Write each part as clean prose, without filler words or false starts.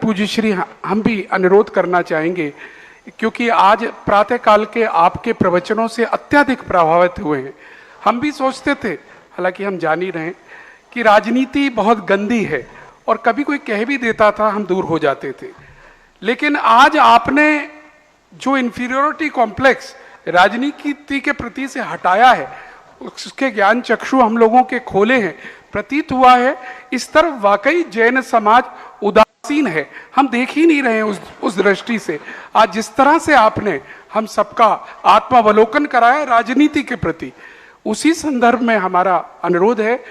पूज्य श्री हम भी अनुरोध करना चाहेंगे, क्योंकि आज प्रातःकाल के आपके प्रवचनों से अत्यधिक प्रभावित हुए हैं। हम भी सोचते थे, हालांकि हम जान ही रहे हैं कि राजनीति बहुत गंदी है और कभी कोई कह भी देता था हम दूर हो जाते थे। लेकिन आज आपने जो इंफीरियोरिटी कॉम्प्लेक्स राजनीति के प्रति से हटाया है, उसके ज्ञान चक्षु हम लोगों के खोले हैं। प्रतीत हुआ है इस तरफ वाकई जैन समाज उदासीन है, हम देख ही नहीं रहे हैं उस दृष्टि से। आज जिस तरह से आपने हम सबका आत्मावलोकन कराया राजनीति के प्रति, उसी संदर्भ में हमारा अनुरोध है,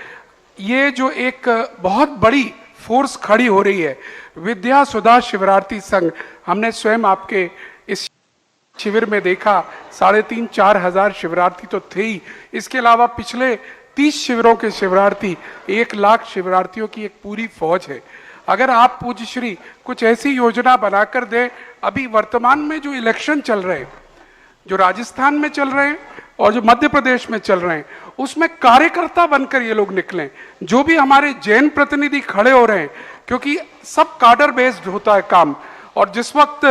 ये जो एक बहुत बड़ी फोर्स खड़ी हो रही है विद्या सुधा शिवरार्थी संघ, हमने स्वयं आपके इस शिविर में देखा 3,500-4 हजार शिवरार्थी तो थे ही, इसके अलावा पिछले 30 शिविरों के शिवरार्थी, 1 लाख शिवरार्थियों की एक पूरी फौज है। अगर आप पूज्य श्री कुछ ऐसी योजना बनाकर दें, अभी वर्तमान में जो इलेक्शन चल रहे हैं, जो राजस्थान में चल रहे हैं और जो मध्य प्रदेश में चल रहे हैं, उसमें कार्यकर्ता बनकर ये लोग निकलें। जो भी हमारे जैन प्रतिनिधि खड़े हो रहे हैं, क्योंकि सब कार्डर बेस्ड होता है काम, और जिस वक्त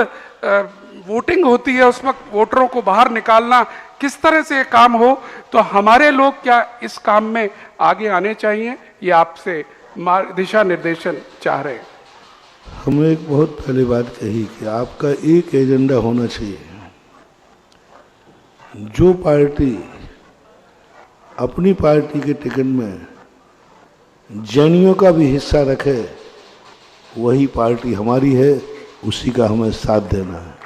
वोटिंग होती है उस वक्त वोटरों को बाहर निकालना किस तरह से काम हो, तो हमारे लोग क्या इस काम में आगे आने चाहिए, ये आपसे दिशा निर्देशन चाह रहे हैं। हमने एक बहुत पहले बात कही कि आपका एक एजेंडा होना चाहिए। जो पार्टी अपनी पार्टी के टिकट में जैनियों का भी हिस्सा रखे, वही पार्टी हमारी है, उसी का हमें साथ देना है।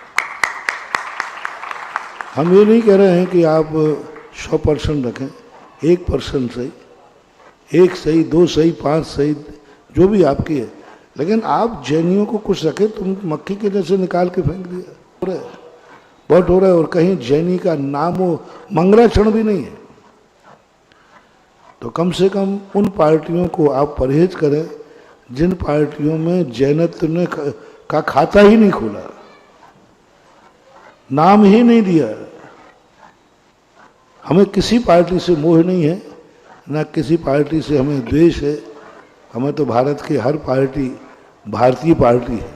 हम ये नहीं कह रहे हैं कि आप 100% रखें, 1% सही, 1 सही, 2 सही, 5 सही, जो भी आपकी है, लेकिन आप जैनियों को कुछ रखें। तुम मक्खी के जैसे निकाल के फेंक दिया, बहुत हो रहा है, और कहीं जैनी का नाम हो मंगलाचरण भी नहीं है। तो कम से कम उन पार्टियों को आप परहेज करें जिन पार्टियों में जैनत्व ने का खाता ही नहीं खोला, नाम ही नहीं दिया। हमें किसी पार्टी से मोह नहीं है, ना किसी पार्टी से हमें द्वेष है। हमें तो भारत की हर पार्टी भारतीय पार्टी है,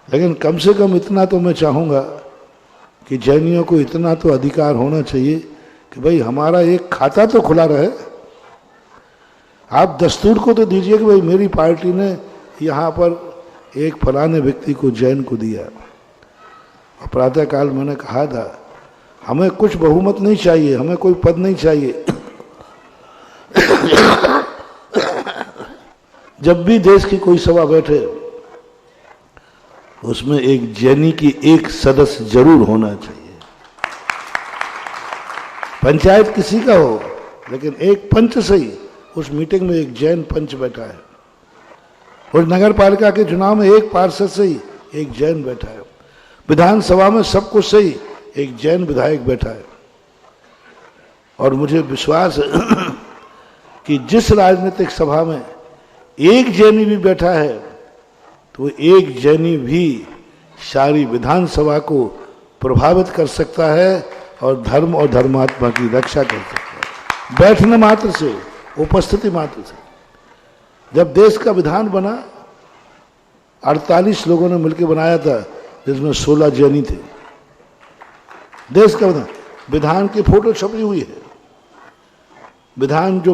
लेकिन कम से कम इतना तो मैं चाहूँगा कि जैनियों को इतना तो अधिकार होना चाहिए कि भाई हमारा एक खाता तो खुला रहे। आप दस्तूर को तो दीजिए कि भाई मेरी पार्टी ने यहाँ पर एक फलाने व्यक्ति को जैन को दिया। और प्रातःकाल मैंने कहा था, हमें कुछ बहुमत नहीं चाहिए, हमें कोई पद नहीं चाहिए। जब भी देश की कोई सभा बैठे, उसमें एक जैनी की एक सदस्य जरूर होना चाहिए। पंचायत किसी का हो, लेकिन एक पंच सही, उस मीटिंग में एक जैन पंच बैठा है। और नगर पालिका के चुनाव में एक पार्षद सही, एक जैन बैठा है। विधानसभा में सब कुछ सही, एक जैन विधायक बैठा है। और मुझे विश्वास है कि जिस राजनीतिक सभा में एक जैनी भी बैठा है, तो एक जैनी भी सारी विधानसभा को प्रभावित कर सकता है और धर्म और धर्मात्मा की रक्षा कर सकता है, बैठने मात्र से, उपस्थिति मात्र से। जब देश का विधान बना, 48 लोगों ने मिलकर बनाया था, जिसमें 16 जैनी थे। देश का विधान की फोटो छपी हुई है। विधान जो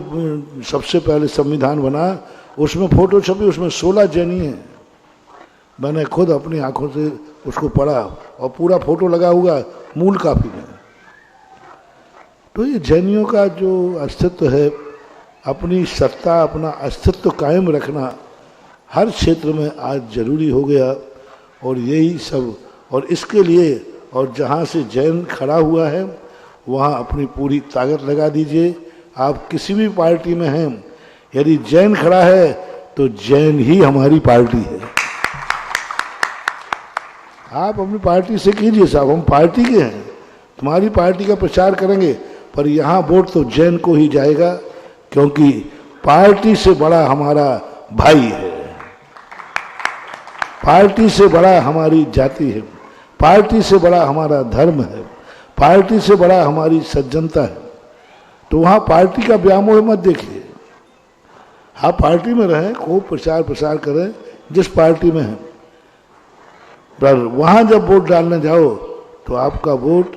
सबसे पहले संविधान बना, उसमें फोटो छपी, उसमें 16 जैनी हैं। मैंने खुद अपनी आंखों से उसको पढ़ा, और पूरा फोटो लगा हुआ मूल कापी में। तो ये जैनियों का जो अस्तित्व है, अपनी सत्ता, अपना अस्तित्व कायम रखना हर क्षेत्र में आज जरूरी हो गया। और यही सब, और इसके लिए, और जहाँ से जैन खड़ा हुआ है वहाँ अपनी पूरी ताकत लगा दीजिए। आप किसी भी पार्टी में हैं, यदि जैन खड़ा है तो जैन ही हमारी पार्टी है। आप अपनी पार्टी से कीजिए, साहब हम पार्टी के हैं, तुम्हारी पार्टी का प्रचार करेंगे, पर यहाँ वोट तो जैन को ही जाएगा, क्योंकि पार्टी से बड़ा हमारा भाई है, पार्टी से बड़ा हमारी जाति है, पार्टी से बड़ा हमारा धर्म है, पार्टी से बड़ा हमारी सज्जनता है। तो वहाँ पार्टी का व्यामोह मत देखिए। आप पार्टी में रहें, खूब प्रचार प्रसार करें जिस पार्टी में हैं। पर वहाँ जब वोट डालने जाओ तो आपका वोट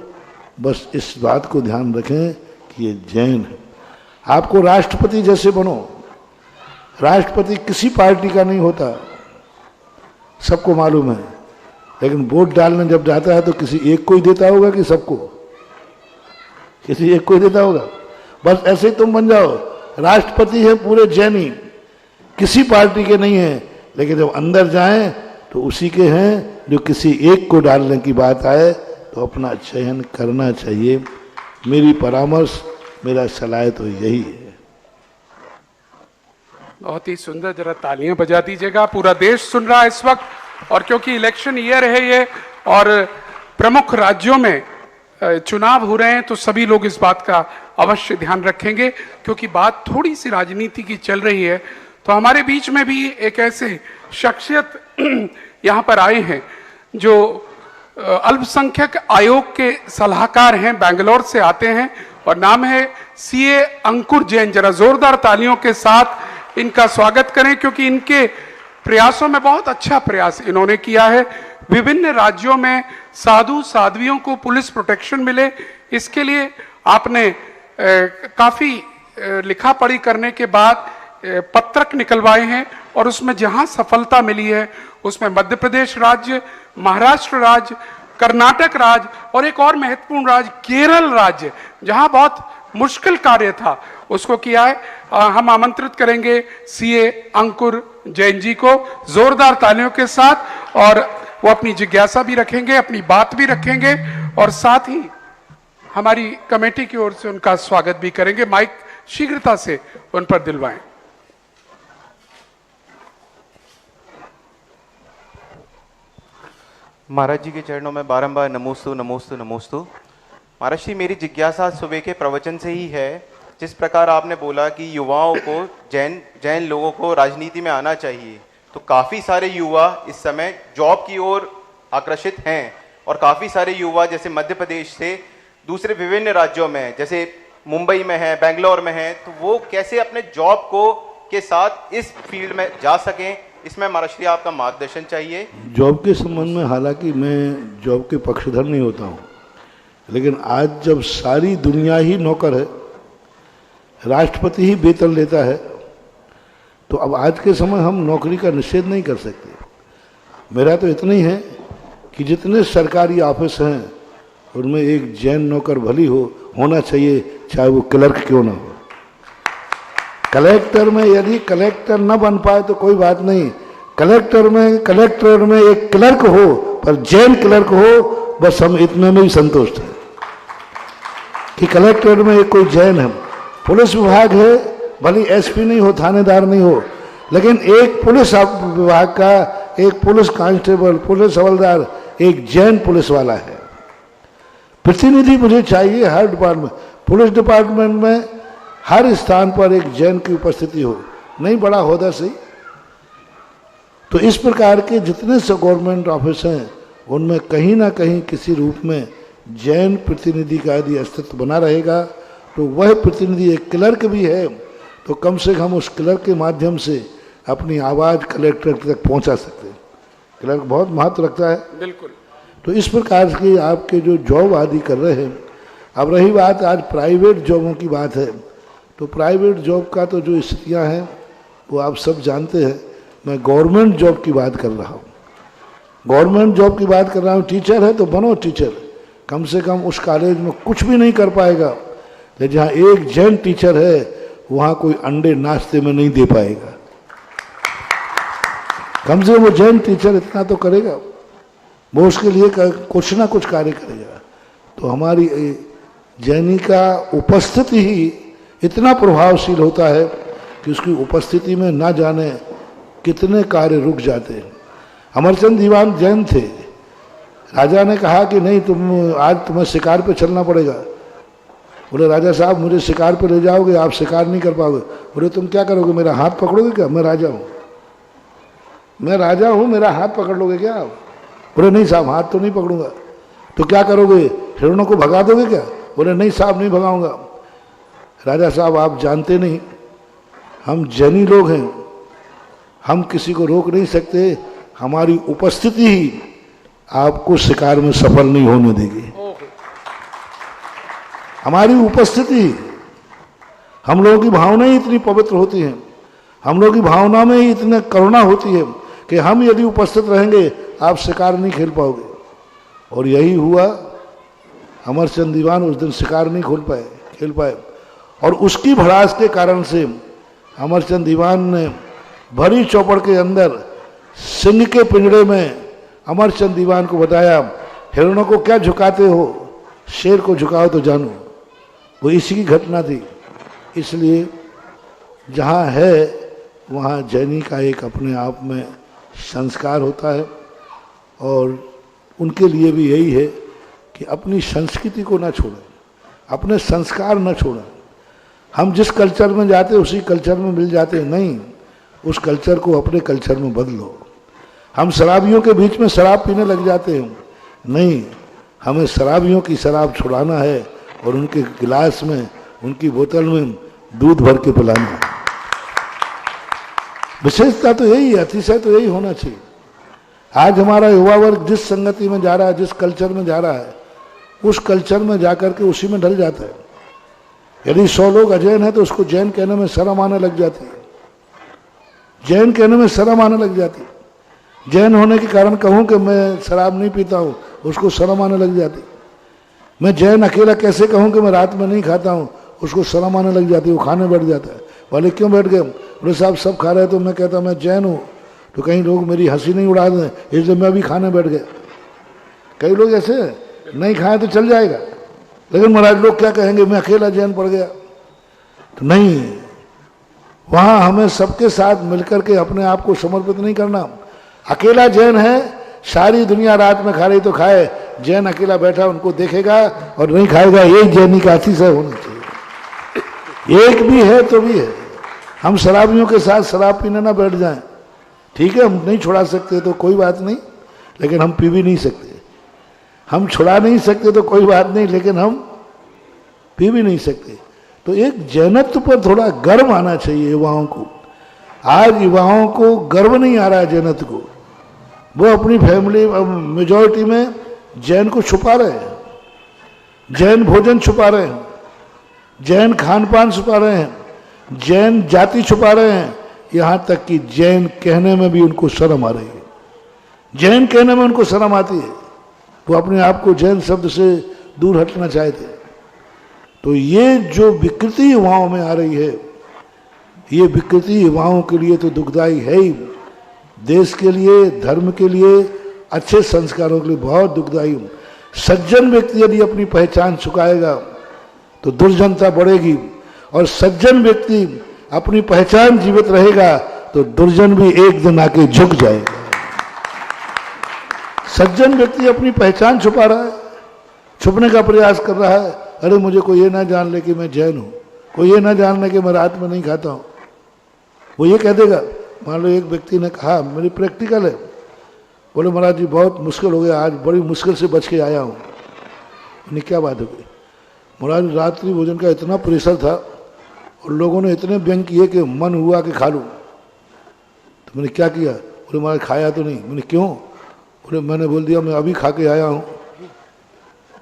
बस इस बात को ध्यान रखें कि ये जैन है। आपको राष्ट्रपति जैसे बनो, राष्ट्रपति किसी पार्टी का नहीं होता, सबको मालूम है, लेकिन वोट डालने जब जाता है तो किसी एक को ही देता होगा कि सबको? किसी एक को ही देता होगा। बस ऐसे ही तुम बन जाओ, राष्ट्रपति है पूरे जैनी, किसी पार्टी के नहीं है, लेकिन जब अंदर जाएं तो उसी के हैं। जो किसी एक को डालने की बात आए तो अपना चयन करना चाहिए। मेरी परामर्श, मेरा सलाह तो यही है। बहुत ही सुंदर, जरा तालियां बजा दीजिएगा। पूरा देश सुन रहा है इस वक्त, और क्योंकि इलेक्शन ईयर है ये और प्रमुख राज्यों में चुनाव हो रहे हैं, तो सभी लोग इस बात का अवश्य ध्यान रखेंगे। क्योंकि बात थोड़ी सी राजनीति की चल रही है, तो हमारे बीच में भी एक ऐसे शख्सियत यहाँ पर आए हैं जो अल्पसंख्यक आयोग के सलाहकार हैं, बेंगलोर से आते हैं, और नाम है सीए अंकुर जैन। जरा जोरदार तालियों के साथ इनका स्वागत करें, क्योंकि इनके प्रयासों में बहुत अच्छा प्रयास इन्होंने किया है। विभिन्न राज्यों में साधु साध्वियों को पुलिस प्रोटेक्शन मिले, इसके लिए आपने काफी लिखा पढ़ी करने के बाद पत्रक निकलवाए हैं, और उसमें जहां सफलता मिली है उसमें मध्य प्रदेश राज्य, महाराष्ट्र राज्य, कर्नाटक राज्य और एक और महत्वपूर्ण राज्य केरल राज्य, जहां बहुत मुश्किल कार्य था, उसको किया है। हम आमंत्रित करेंगे सीए अंकुर जैन जी को जोरदार तालियों के साथ, और वो अपनी जिज्ञासा भी रखेंगे, अपनी बात भी रखेंगे, और साथ ही हमारी कमेटी की ओर से उनका स्वागत भी करेंगे। माइक शीघ्रता से उन पर दिलवाएं। महाराज जी के चरणों में बारंबार नमोस्तु नमोस्तु नमोस्तु। महाराज जी, मेरी जिज्ञासा सुबह के प्रवचन से ही है। जिस प्रकार आपने बोला कि युवाओं को, जैन लोगों को राजनीति में आना चाहिए, तो काफ़ी सारे युवा इस समय जॉब की ओर आकर्षित हैं, और काफ़ी सारे युवा जैसे मध्य प्रदेश से दूसरे विभिन्न राज्यों में, जैसे मुंबई में है, बेंगलोर में है, तो वो कैसे अपने जॉब को के साथ इस फील्ड में जा सकें, इसमें महाराज जी आपका मार्गदर्शन चाहिए। जॉब के संबंध में हालांकि मैं जॉब के पक्षधर नहीं होता हूँ, लेकिन आज जब सारी दुनिया ही नौकर है, राष्ट्रपति ही वेतन लेता है, तो अब आज के समय हम नौकरी का निषेध नहीं कर सकते। मेरा तो इतना ही है कि जितने सरकारी ऑफिस हैं उनमें एक जैन नौकर भली होना चाहिए, चाहे वो क्लर्क क्यों ना हो। कलेक्टर में यदि कलेक्टर न बन पाए तो कोई बात नहीं, कलेक्टर में एक क्लर्क हो, पर जैन क्लर्क हो, बस हम इतने में ही संतुष्ट हैं कि कलेक्टर में एक कोई जैन है। पुलिस विभाग है, भले एसपी नहीं हो, थानेदार नहीं हो, लेकिन एक पुलिस विभाग का एक पुलिस कांस्टेबल, पुलिस हवलदार एक जैन पुलिस वाला है। प्रतिनिधि मुझे चाहिए हर डिपार्टमेंट, पुलिस डिपार्टमेंट में हर स्थान पर एक जैन की उपस्थिति हो, नहीं बड़ा होदा सही। तो इस प्रकार के जितने से गवर्नमेंट ऑफिस हैं उनमें कहीं ना कहीं किसी रूप में जैन प्रतिनिधि का यदि अस्तित्व बना रहेगा, तो वह प्रतिनिधि एक क्लर्क भी है, तो कम से कम उस क्लर्क के माध्यम से अपनी आवाज़ कलेक्टर तक पहुंचा सकते हैं। क्लर्क बहुत महत्व रखता है। बिल्कुल। तो इस प्रकार के आपके जो जॉब आदि कर रहे हैं। अब रही बात आज प्राइवेट जॉबों की बात है, तो प्राइवेट जॉब का तो जो स्थितियाँ हैं वो आप सब जानते हैं। मैं गवर्नमेंट जॉब की बात कर रहा हूँ, गवर्नमेंट जॉब की बात कर रहा हूँ। टीचर है तो बनो टीचर, कम से कम उस कॉलेज में कुछ भी नहीं कर पाएगा, लेकिन जहाँ एक जैन टीचर है वहाँ कोई अंडे नाश्ते में नहीं दे पाएगा। कम से कम वो जैन टीचर इतना तो करेगा, वो उसके लिए कुछ ना कुछ कार्य करेगा। तो हमारी जैनी का उपस्थिति ही इतना प्रभावशील होता है कि उसकी उपस्थिति में ना जाने कितने कार्य रुक जाते हैं। अमरचंद दीवान जैन थे, राजा ने कहा कि नहीं आज तुम्हें शिकार पे चलना पड़ेगा। बोले राजा साहब मुझे शिकार पे ले जाओगे, आप शिकार नहीं कर पाओगे। बोले तुम क्या करोगे, मेरा हाथ पकड़ोगे क्या, मैं राजा हूँ, मैं राजा हूँ, मेरा हाथ पकड़ लोगे क्या आप। बोले नहीं साहब हाथ तो नहीं पकड़ूंगा। तो क्या करोगे, हिरणों को भगा दोगे क्या। बोले नहीं साहब नहीं भगाऊंगा। राजा साहब आप जानते नहीं, हम जैनी लोग हैं, हम किसी को रोक नहीं सकते, हमारी उपस्थिति ही आपको शिकार में सफल नहीं होने देगी। हमारी उपस्थिति, हम लोगों की भावनाएं इतनी पवित्र होती हैं, हम लोगों की भावना में ही इतनी करुणा होती है कि हम यदि उपस्थित रहेंगे आप शिकार नहीं खेल पाओगे। और यही हुआ, अमरचंद दीवान उस दिन शिकार नहीं खेल पाए और उसकी भड़ास के कारण से अमरचंद दीवान ने भरी चौपड़ के अंदर सिंह के पिंजड़े में अमरचंद दीवान को बताया, हिरणों को क्या झुकाते हो, शेर को झुकाओ तो जानो। वो इसी की घटना थी। इसलिए जहाँ है वहाँ जैनी का एक अपने आप में संस्कार होता है और उनके लिए भी यही है कि अपनी संस्कृति को ना छोड़ें, अपने संस्कार न छोड़ें। हम जिस कल्चर में जाते उसी कल्चर में मिल जाते हैं, नहीं, उस कल्चर को अपने कल्चर में बदलो। हम शराबियों के बीच में शराब पीने लग जाते हैं, नहीं, हमें शराबियों की शराब छुड़ाना है और उनके गिलास में, उनकी बोतल में दूध भर के पिलाना है। विशेषता तो यही है, अतिशय तो यही होना चाहिए। आज हमारा युवा वर्ग जिस संगति में जा रहा है, जिस कल्चर में जा रहा है, उस कल्चर में जाकर के उसी में ढल जाता है। यदि 100 लोग अजैन है तो उसको जैन कहने में शर्म आने लग जाती है, जैन कहने में शर्म आने लग जाती है। जैन होने के कारण कहूँ कि मैं शराब नहीं पीता हूँ, उसको शर्म आने लग जाती। मैं जैन अकेला कैसे कहूँ कि मैं रात में नहीं खाता हूँ, उसको शर्म आने लग जाती है, वो खाने बैठ जाता है। बोले क्यों बैठ गए? बोले साहब सब खा रहे तो मैं कहता मैं जैन हूँ, तो कहीं लोग मेरी हंसी नहीं उड़ा दें, इसलिए मैं भी खाने बैठ गया। कई लोग ऐसे नहीं खाए तो चल जाएगा, लेकिन महाराज लोग क्या कहेंगे, मैं अकेला जैन पड़ गया। तो नहीं, वहाँ हमें सबके साथ मिलकर के अपने आप को समर्पित नहीं करना। अकेला जैन है, सारी दुनिया रात में खा रही तो खाए, जैन अकेला बैठा उनको देखेगा और नहीं खाएगा, यही जैनी का अतिशय होना चाहिए। एक भी है तो भी है। हम शराबियों के साथ शराब पीने ना बैठ जाएं, ठीक है, हम नहीं छुड़ा सकते तो कोई बात नहीं, लेकिन हम पी भी नहीं सकते। हम छुड़ा नहीं सकते तो कोई बात नहीं, लेकिन हम पी भी नहीं सकते। तो एक जैनत्व पर थोड़ा गर्व आना चाहिए युवाओं को। आज युवाओं को गर्व नहीं आ रहा है जैनत्व को। वो अपनी फैमिली मेजॉरिटी में जैन को छुपा रहे हैं, जैन भोजन छुपा रहे हैं, जैन खान पान छुपा रहे हैं, जैन जाति छुपा रहे हैं, यहाँ तक कि जैन कहने में भी उनको शर्म आ रही है। जैन कहने में उनको शर्म आती है, वो अपने आप को जैन शब्द से दूर हटना चाहते हैं। तो ये जो विकृति युवाओं में आ रही है, ये विकृति युवाओं के लिए तो दुखदायी है ही, देश के लिए, धर्म के लिए, अच्छे संस्कारों के लिए बहुत दुखदायी। सज्जन व्यक्ति यदि अपनी पहचान चुकाएगा तो दुर्जनता बढ़ेगी, और सज्जन व्यक्ति अपनी पहचान जीवित रहेगा तो दुर्जन भी एक दिन आके झुक जाएगा। सज्जन व्यक्ति अपनी पहचान छुपा रहा है, छुपने का प्रयास कर रहा है। अरे मुझे कोई ये ना जान ले कि मैं जैन हूँ, कोई ये ना जान ले कि मैं रात में नहीं खाता हूँ, वो ये कह देगा। मान लो एक व्यक्ति ने कहा, मेरी प्रैक्टिकल है, बोले महाराज जी बहुत मुश्किल हो गया, आज बड़ी मुश्किल से बच के आया हूँ। मैंने क्या बात हो गई? महाराज रात्रि भोजन का इतना प्रेशर था और लोगों ने इतने व्यंग किए कि मन हुआ कि खा लूँ। तो मैंने क्या किया? बोले महाराज खाया तो नहीं। मैंने क्यों? बोले मैंने बोल दिया मैं अभी खा के आया हूँ,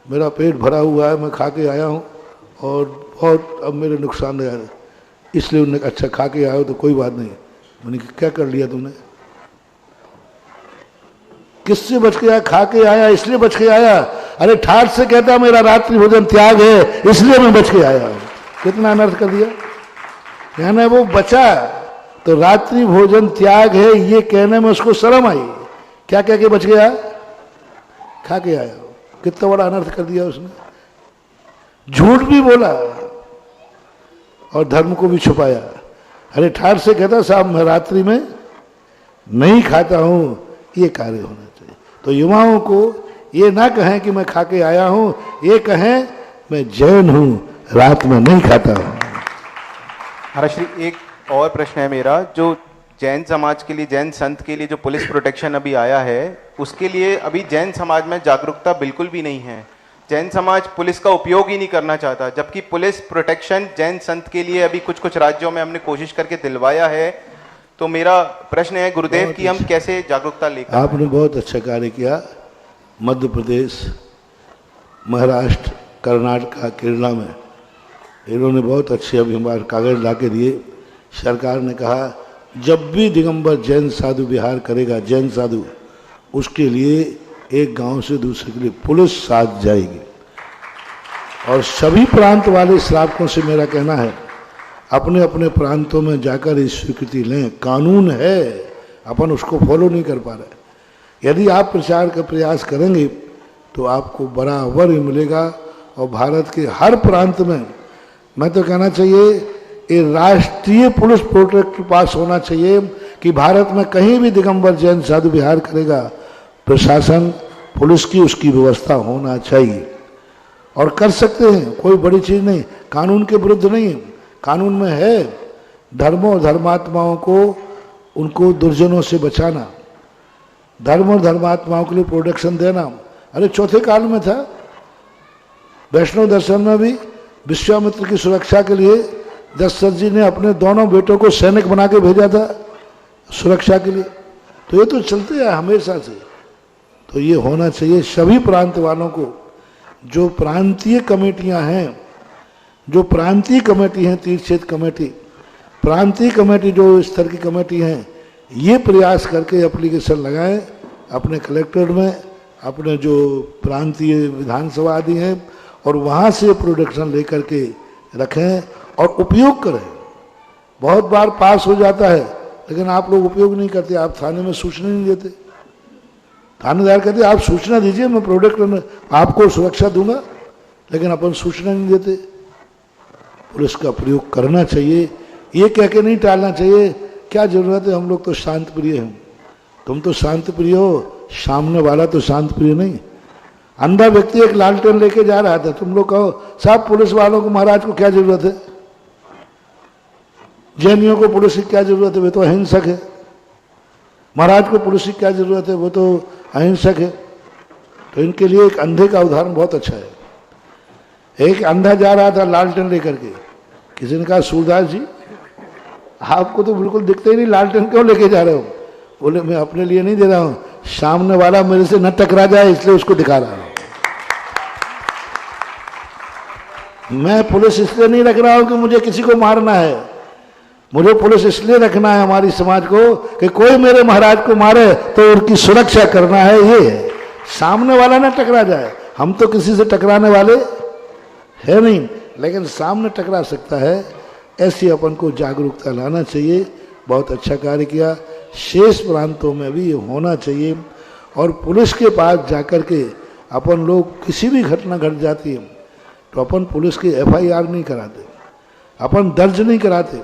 मेरा पेट भरा हुआ है, मैं खा के आया हूँ और बहुत अब मेरे नुकसान है, इसलिए उन्होंने अच्छा खा के आया हो तो कोई बात नहीं। मैंने क्या कर लिया तुमने? किससे बच के आया? खा के आया इसलिए बच के आया। अरे ठाठ से कहता मेरा रात्रि भोजन त्याग है इसलिए मैं बच के आया हूं। कितना अनर्थ कर दिया। यानी वो बचा तो रात्रि भोजन त्याग है ये कहने में उसको शर्म आई, क्या कह के बच गया? खा के आया। कितना बड़ा अनर्थ कर दिया उसने। झूठ भी बोला और धर्म को भी छुपाया। अरे ठाठ से कहता साहब मैं रात्रि में नहीं खाता हूं, ये कार्य होना चाहिए। तो युवाओं को ये ना कहें कि मैं खा के आया हूं, ये कहें मैं जैन हूं, रात में नहीं खाता हूं। महाराज श्री, एक और प्रश्न है मेरा, जो जैन समाज के लिए, जैन संत के लिए जो पुलिस प्रोटेक्शन अभी आया है, उसके लिए अभी जैन समाज में जागरूकता बिल्कुल भी नहीं है। जैन समाज पुलिस का उपयोग ही नहीं करना चाहता, जबकि पुलिस प्रोटेक्शन जैन संत के लिए अभी कुछ कुछ राज्यों में हमने कोशिश करके दिलवाया है। तो मेरा प्रश्न है गुरुदेव कि हम कैसे जागरूकता लेकर? आपने बहुत अच्छा कार्य किया। मध्य प्रदेश, महाराष्ट्र, कर्नाटक, केरला में इन्होंने बहुत अच्छे अभिमार कागज ला के दिए। सरकार ने कहा जब भी दिगंबर जैन साधु विहार करेगा, जैन साधु, उसके लिए एक गांव से दूसरे के लिए पुलिस साथ जाएगी। और सभी प्रांत वाले श्रावकों से मेरा कहना है, अपने अपने प्रांतों में जाकर इस स्वीकृति लें। कानून है, अपन उसको फॉलो नहीं कर पा रहे। यदि आप प्रचार का प्रयास करेंगे तो आपको बराबर ही मिलेगा। और भारत के हर प्रांत में, मैं तो कहना चाहिए ये राष्ट्रीय पुलिस प्रोटेक्ट पास होना चाहिए कि भारत में कहीं भी दिगंबर जैन साधु विहार करेगा, प्रशासन, पुलिस की उसकी व्यवस्था होना चाहिए। और कर सकते हैं, कोई बड़ी चीज नहीं, कानून के विरुद्ध नहीं है। कानून में है धर्म और धर्मात्माओं को, उनको दुर्जनों से बचाना, धर्म और धर्मात्माओं के लिए प्रोटेक्शन देना। अरे चौथे काल में था, वैष्णव दर्शन में भी विश्वामित्र की सुरक्षा के लिए दशरथ जी ने अपने दोनों बेटों को सैनिक बना के भेजा था सुरक्षा के लिए। तो ये तो चलते हैं हमेशा से। तो ये होना चाहिए सभी प्रांत वालों को। जो प्रांतीय कमेटियां हैं, जो प्रांतीय कमेटी हैं, तीर्थ क्षेत्र कमेटी, प्रांतीय कमेटी जो स्तर की कमेटी हैं, ये प्रयास करके एप्लीकेशन लगाएं अपने कलेक्ट्रेट में, अपने जो प्रांतीय विधानसभा आदि हैं, और वहाँ से प्रोडक्शन लेकर के रखें और उपयोग करें। बहुत बार पास हो जाता है लेकिन आप लोग उपयोग नहीं करते। आप थाने में सूचना नहीं देते, थानेदार कहते आप सूचना दीजिए, मैं प्रोडक्ट आपको सुरक्षा दूंगा, लेकिन अपन सूचना नहीं देते। पुलिस का प्रयोग करना चाहिए, ये कह के नहीं टालना चाहिए क्या जरूरत है, हम लोग तो शांत प्रिय हैं। तुम तो शांत प्रिय हो, सामने वाला तो शांत प्रिय नहीं। अंधा व्यक्ति एक लालटेन लेके जा रहा था, तुम लोग कहो साहब पुलिस वालों को, महाराज को क्या जरूरत है, जैनियों को पुलिस की क्या जरूरत है, वे तो अहिंसक है। महाराज को पुलिस की क्या जरूरत है, वो तो अहिंसक है। तो इनके लिए एक अंधे का उदाहरण बहुत अच्छा है। एक अंधा जा रहा था लालटेन लेकर के, किसी ने कहा सूरदास जी आपको तो बिल्कुल दिखते ही नहीं, लालटेन क्यों लेके जा रहे हो? बोले मैं अपने लिए नहीं दे रहा हूं, सामने वाला मेरे से न टकरा जाए इसलिए उसको दिखा रहा हूं। मैं पुलिस इसलिए नहीं रख रहा हूं कि मुझे किसी को मारना है, मुझे पुलिस इसलिए रखना है हमारी समाज को कि कोई मेरे महाराज को मारे तो उनकी सुरक्षा करना है। ये है, सामने वाला ना टकरा जाए। हम तो किसी से टकराने वाले है नहीं, लेकिन सामने टकरा सकता है, ऐसी अपन को जागरूकता लाना चाहिए। बहुत अच्छा कार्य किया। शेष प्रांतों में भी ये होना चाहिए। और पुलिस के पास जाकर के अपन लोग, किसी भी घटना घट जाती है तो अपन पुलिस की FIR नहीं कराते, अपन दर्ज नहीं कराते।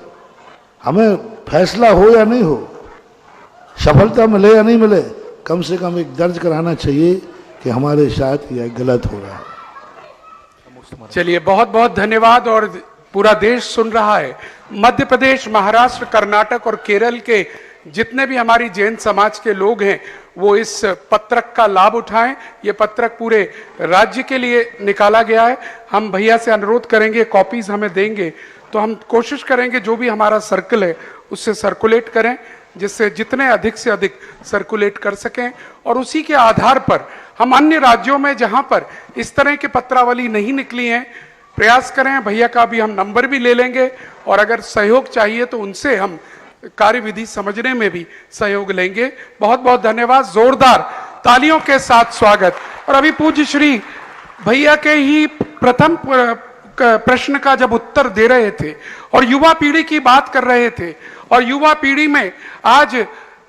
हमें फैसला हो या नहीं हो, सफलता मिले या नहीं मिले, कम से कम एक दर्ज कराना चाहिए कि हमारे साथ यह गलत हो रहा है। चलिए बहुत बहुत धन्यवाद। और पूरा देश सुन रहा है, मध्य प्रदेश, महाराष्ट्र, कर्नाटक और केरल के जितने भी हमारी जैन समाज के लोग हैं वो इस पत्रक का लाभ उठाएं। ये पत्रक पूरे राज्य के लिए निकाला गया है। हम भैया से अनुरोध करेंगे, कॉपीज हमें देंगे तो हम कोशिश करेंगे जो भी हमारा सर्कल है उससे सर्कुलेट करें, जिससे जितने अधिक से अधिक सर्कुलेट कर सकें। और उसी के आधार पर हम अन्य राज्यों में जहां पर इस तरह की पत्रावली नहीं निकली है, प्रयास करें। भैया का भी हम नंबर भी ले लेंगे और अगर सहयोग चाहिए तो उनसे हम कार्यविधि समझने में भी सहयोग लेंगे। बहुत बहुत धन्यवाद। जोरदार तालियों के साथ स्वागत। और अभी पूज्य श्री भैया के ही प्रथम प्रश्न का जब उत्तर दे रहे थे और युवा पीढ़ी की बात कर रहे थे, और युवा पीढ़ी में आज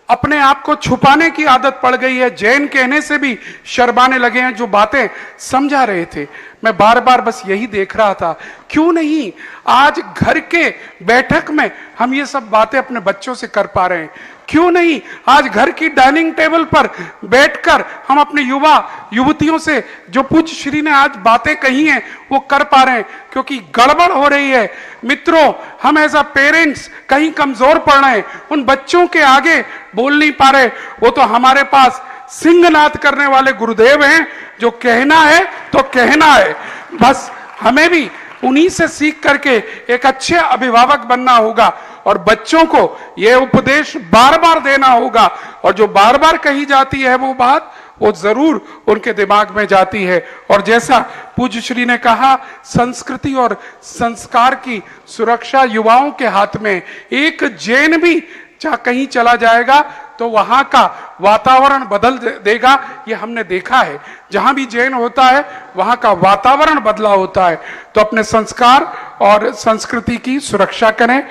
अपने आप को छुपाने की आदत पड़ गई है, जैन कहने से भी शर्माने लगे हैं, जो बातें समझा रहे थे मैं बार बार बस यही देख रहा था, क्यों नहीं आज घर के बैठक में हम ये सब बातें अपने बच्चों से कर पा रहे हैं? क्यों नहीं आज घर की डाइनिंग टेबल पर बैठकर हम अपने युवा युवतियों से जो पूज्य श्री ने आज बातें कही हैं वो कर पा रहे हैं? क्योंकि गड़बड़ हो रही है मित्रों, हम एज अ पेरेंट्स कहीं कमजोर पड़ रहे हैं, उन बच्चों के आगे बोल नहीं पा रहे। वो तो हमारे पास सिंहनाद करने वाले गुरुदेव हैं, जो कहना है तो कहना है। बस हमें भी उन्हीं से सीख करके एक अच्छे अभिभावक बनना होगा और बच्चों को यह उपदेश बार बार देना होगा, और जो बार बार कही जाती है वो बात वो जरूर उनके दिमाग में जाती है। और जैसा पूज्य श्री ने कहा, संस्कृति और संस्कार की सुरक्षा युवाओं के हाथ में। एक जैन भी जहां कहीं चला जाएगा तो वहां का वातावरण बदल देगा, ये हमने देखा है। जहां भी जैन होता है वहां का वातावरण बदला होता है। तो अपने संस्कार और संस्कृति की सुरक्षा करें